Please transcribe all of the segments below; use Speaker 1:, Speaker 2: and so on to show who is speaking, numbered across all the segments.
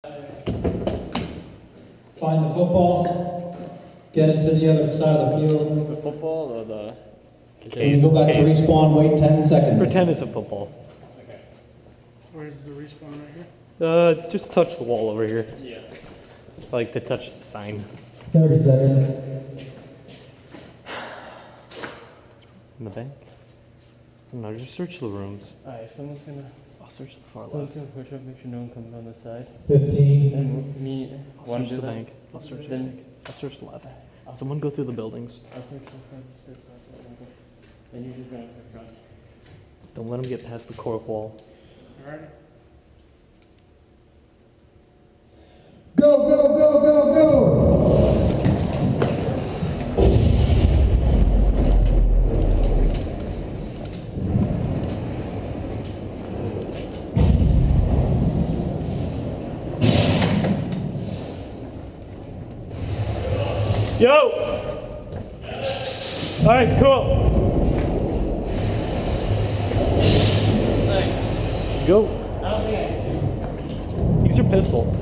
Speaker 1: Find the football, get it to the other side of the field,
Speaker 2: The football or the
Speaker 1: and go back to respawn, wait 10 seconds.
Speaker 2: Pretend it's a football.
Speaker 3: Okay. Where's the respawn right here?
Speaker 2: Just touch the wall over here.
Speaker 3: Yeah.
Speaker 2: Like to touch the sign.
Speaker 1: 30 seconds.
Speaker 2: In the bank? No, just search the rooms.
Speaker 3: Alright, someone's gonna
Speaker 2: I'll search the far
Speaker 3: push
Speaker 2: left.
Speaker 3: up, make sure no one comes on this side.
Speaker 1: 15.
Speaker 3: And me,
Speaker 2: I'll
Speaker 3: one
Speaker 2: search
Speaker 3: do
Speaker 2: the
Speaker 3: that.
Speaker 2: bank. I'll search the
Speaker 3: Then
Speaker 2: bank. I'll search the left. Someone go through the buildings.
Speaker 3: I'll search the front, and you just run up the front.
Speaker 2: Don't let them get past the cork wall.
Speaker 3: Alright?
Speaker 1: Go, go, go, go, go!
Speaker 2: Yo! Alright, cool. Go.
Speaker 3: I don't think I can.
Speaker 2: Use your pistol.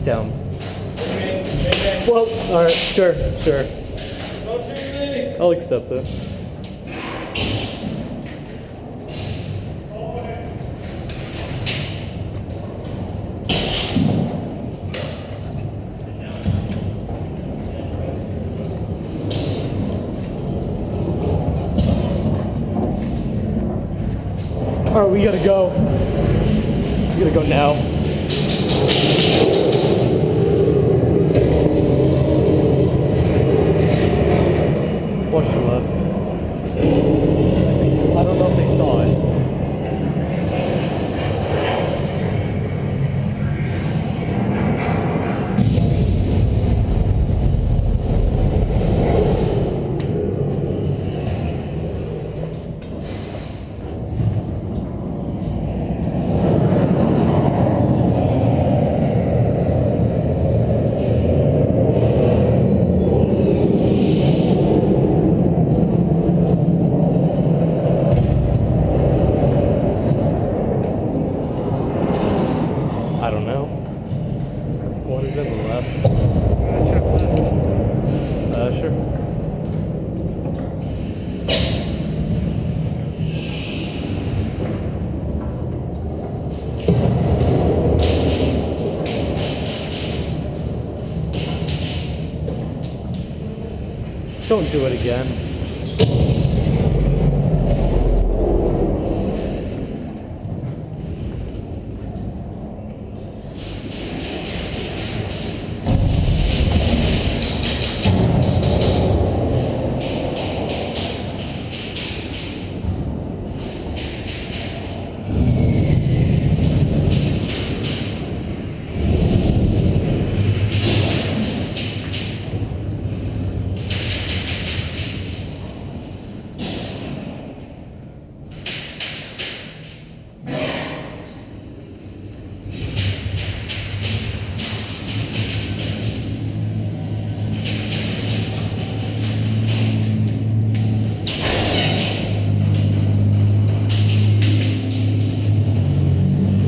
Speaker 2: Down. Well, alright, sure. I'll accept it. Alright, we gotta go. We gotta go now. Watch the left. I don't know if they saw it. I don't know. What is it on the left? Sure. Don't do it again.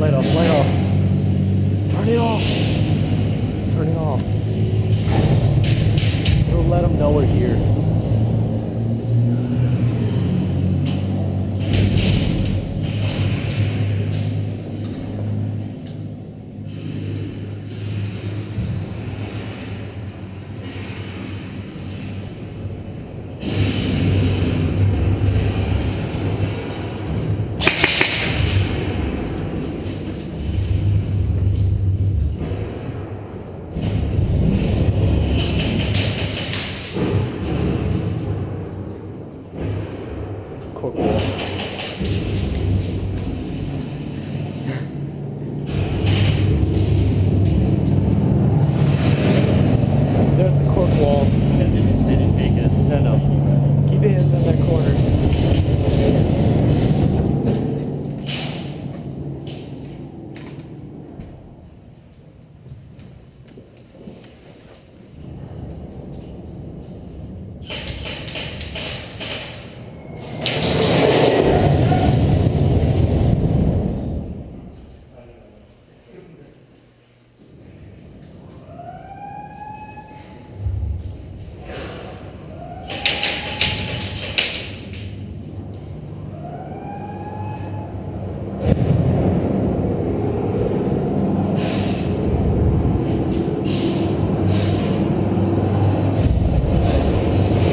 Speaker 2: Light off. Turn it off. Turn it off. It'll let them know we're here. cork wall. There's the cork wall.
Speaker 3: They didn't make it.
Speaker 2: No. Keep it in that corner.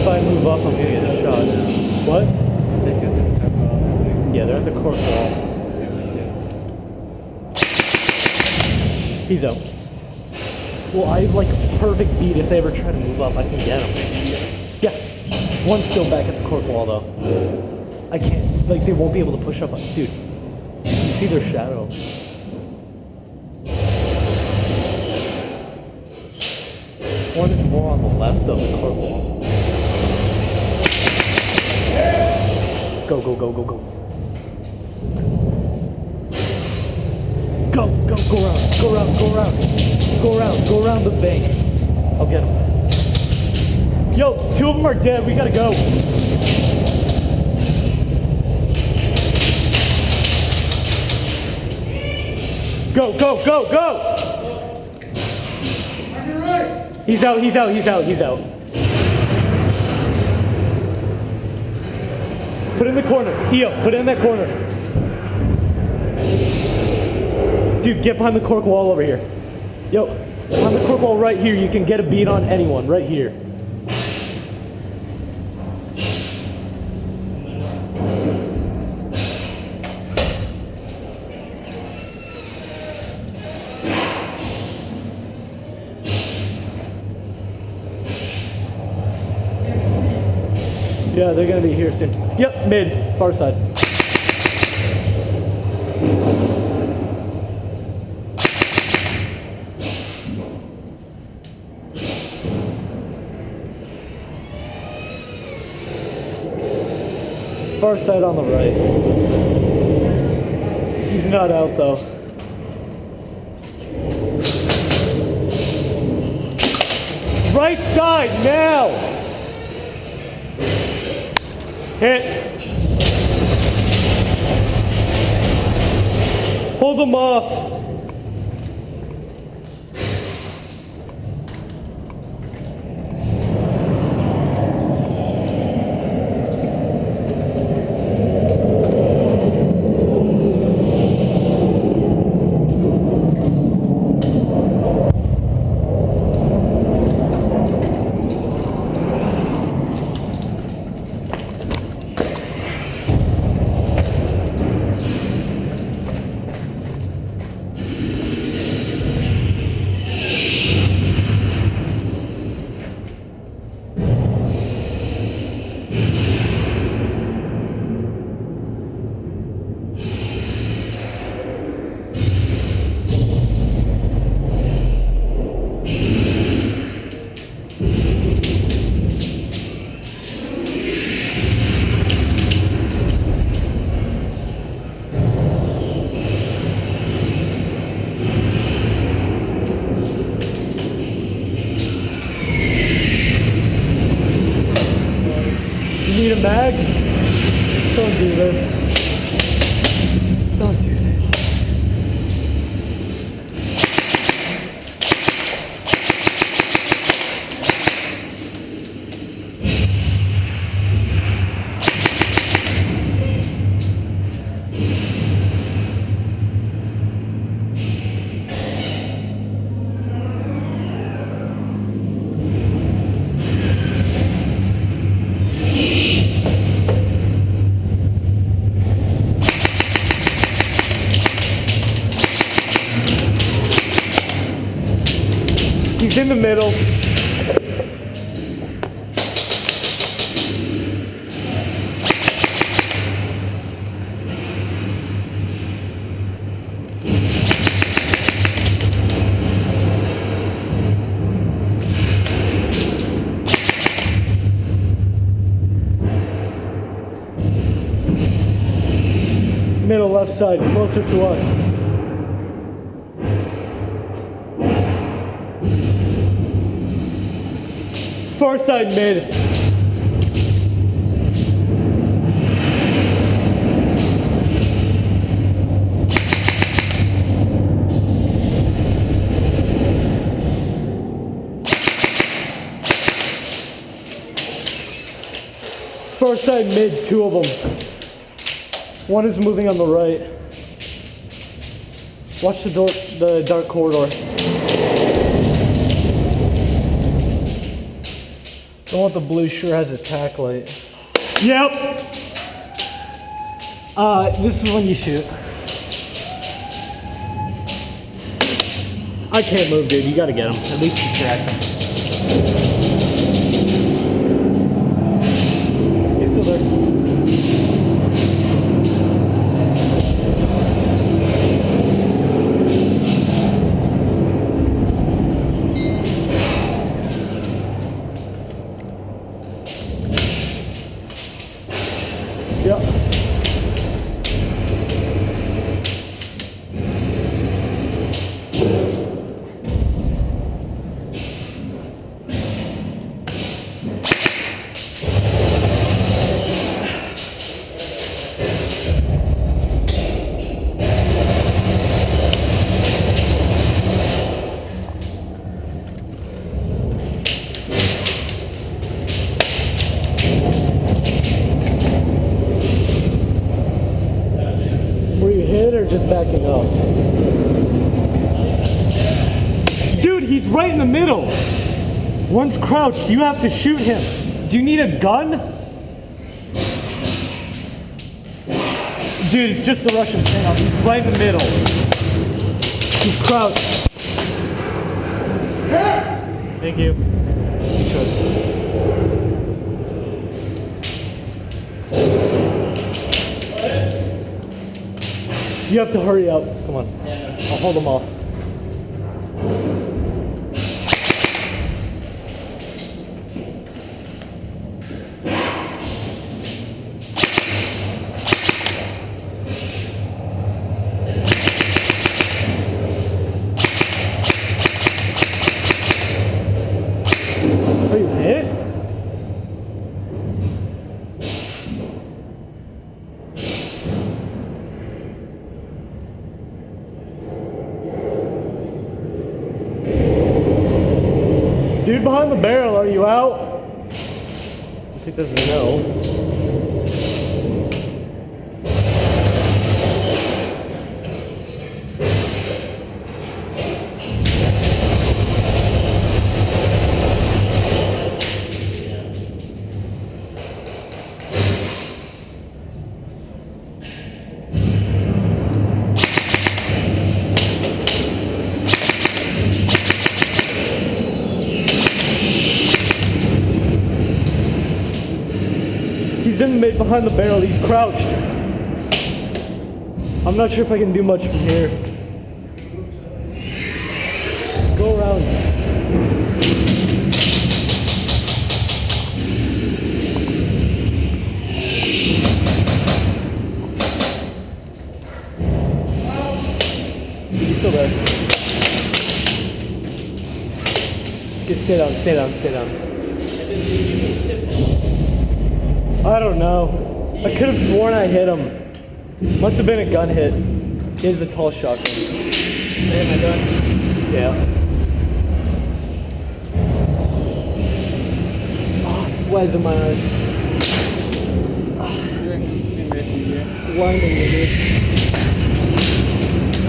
Speaker 2: If I move up, I'm gonna get a shot. What?
Speaker 3: They got the cover off, I think.
Speaker 2: Yeah, they're at the cork wall. He's out. Well, I have like a perfect beat. If they ever try to move up, I can get him. Yeah. One's still back at the cork wall though. I can't, like, they won't be able to push up. Dude, you see their shadow. One is more on the left of the cork wall. Go, go, go, go, go. Go, go, go around, go around, go around. Go around, go around the bank. I'll get him. Yo, 2 of them are dead, we gotta go. Go, go, go, go! He's out, he's out, he's out, he's out. Put it in the corner. Theo, put it in that corner. Dude, get behind the cork wall over here. Yo, behind the cork wall right here, you can get a beat on anyone, right here. Yeah, they're gonna be here soon. Yep, mid, far side. Far side on the right. He's not out though. Right side now! Hit. Hold them off. Need a mag? Don't do this. Don't do this. He's in the middle. left side, closer to us. Far side mid. Far side mid, two of them. One is moving on the right. Watch the door, the dark corridor. The one with the blue sure has a tack light. Yep. This is when you shoot. I can't move, dude. You gotta get him. At least distract him. He's still there. Yep. Were you hit or just backing up? Dude, he's right in the middle. One's crouched. You have to shoot him. Do you need a gun? Dude, it's just the Russian standoff. He's right in the middle. He's crouched. Thank you. Good choice. You have to hurry up. Come on. I'll hold them off. Are you hit? Dude behind the barrel, are you out? I think there's a no. He's in the mid behind the barrel, he's crouched. I'm not sure if I can do much from here. Go around. He's still there. Stay down, stay down, stay down. I don't know. I could have sworn I hit him. Must have been a gun hit. He has a tall shotgun. Hey, my gun? Yeah. Oh, sweat's in my eyes. Blinding me, dude.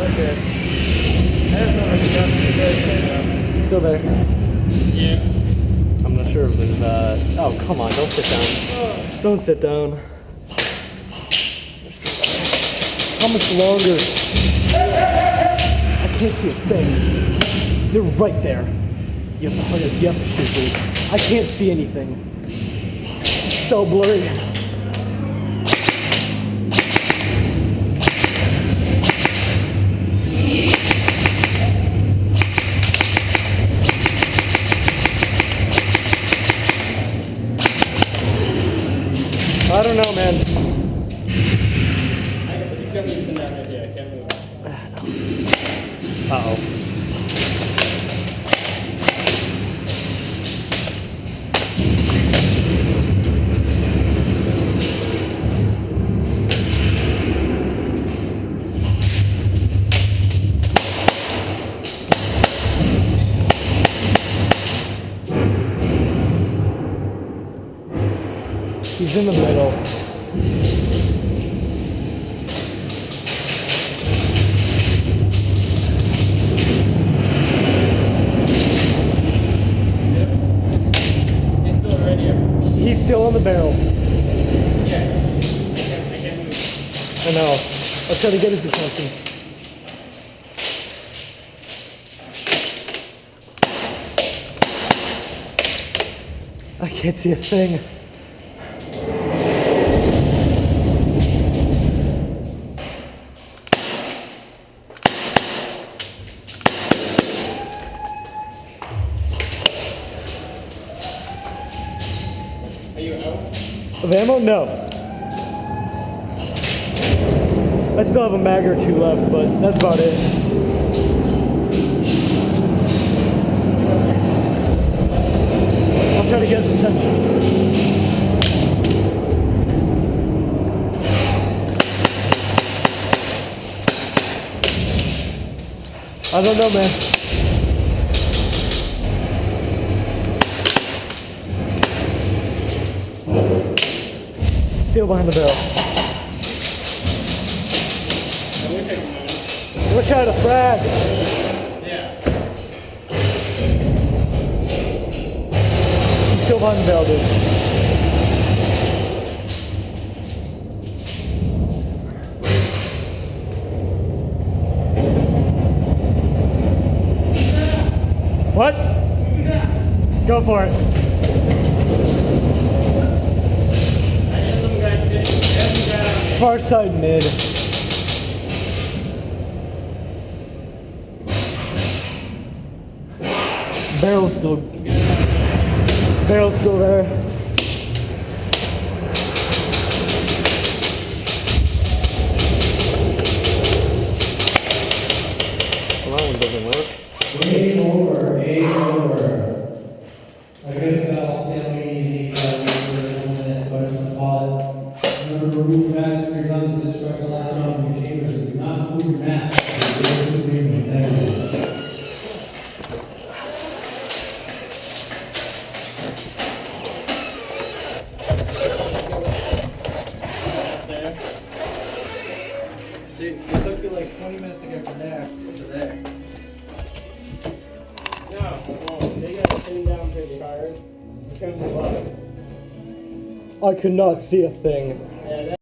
Speaker 3: Okay. I have no idea.
Speaker 2: Still there.
Speaker 3: Yeah.
Speaker 2: I'm not sure if there's oh, come on, don't sit down. Don't sit down. How much longer? I can't see a thing. They're right there. You have to hurry up. You have to shoot, dude. I can't see anything. It's so blurry. I don't know, man.
Speaker 3: You got me for now.
Speaker 2: He's in the middle.
Speaker 3: It's still right here.
Speaker 2: He's still on the barrel.
Speaker 3: Yeah. I can't move.
Speaker 2: I know. Let's try to get his attention. I can't see a thing.
Speaker 3: Are you out?
Speaker 2: Of ammo? No. I still have a mag or two left, but that's about it. I'll try to get his attention. I don't know, man. Still behind the barrel. We're trying to frag.
Speaker 3: Yeah.
Speaker 2: He's still behind the barrel, dude. What? Go for it.
Speaker 3: I hear some guy down.
Speaker 2: Far side mid. Barrel's still there. Well, that one doesn't work.
Speaker 1: Game over, game over. I guess that'll stand where you need, for 1 minute, so I just want to call it. Remember, remove your mask for your guns, this is the last round of your chambers. Do not remove your mask. Thank you.
Speaker 3: There. See, it took you like 20 minutes to get from there to there. No, well, they gotta send down to the cars. It's gonna move up.
Speaker 2: I could not see a thing.
Speaker 3: Yeah,